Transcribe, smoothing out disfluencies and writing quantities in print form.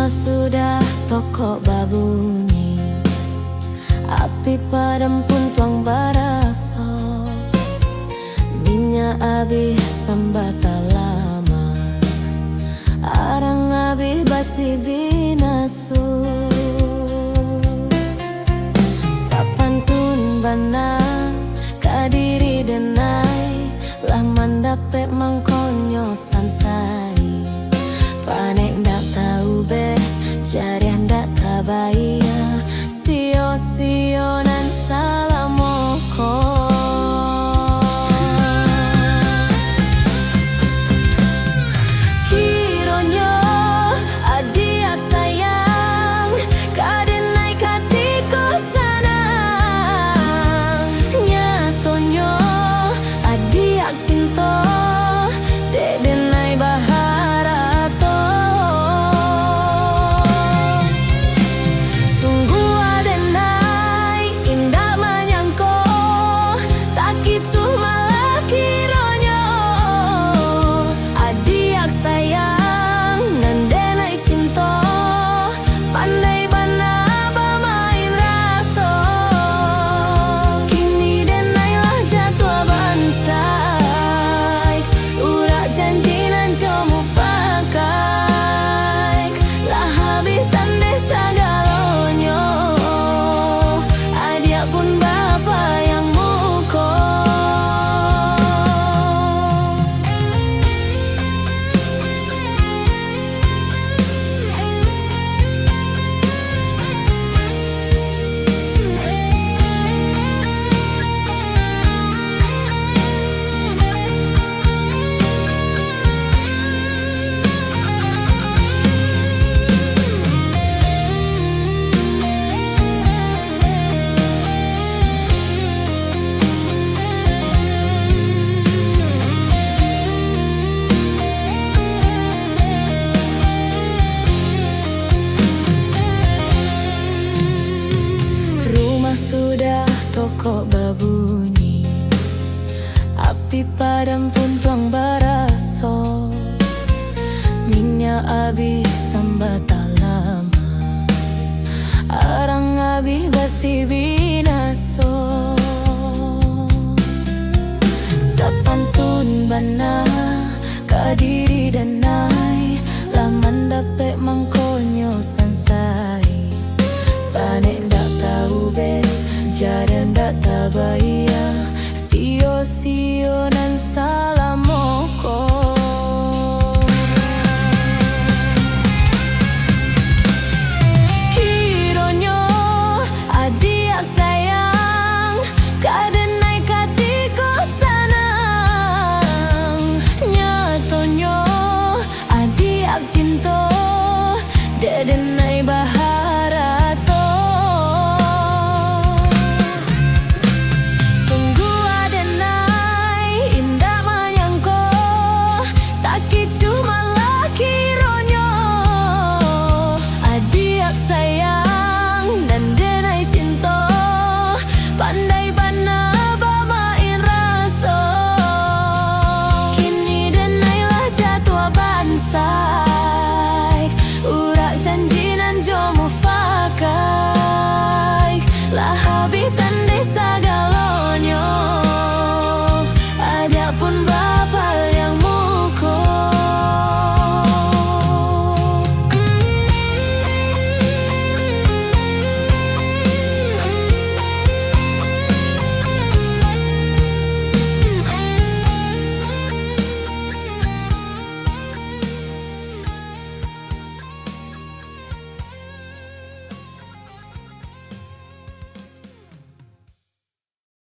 Rumah sudah toko babunyi, api padam pun tuang baraso. Minyak habis sambata lama, arang habis basi binaso. Sapantun bana kadiri denai, lah mandapek mangkonyo sansai. Panek ndak tahu be, jariah ndak tabaya, sio-sio nan salamoko. Kironyo adiak sayang, kadenai katiko sanang. Nyatonyo adiak cinta, dedenai bahar. Sudah toko babunyi, api padam pun tuang baraso. Minyak habis sambata lama, arang habis basi.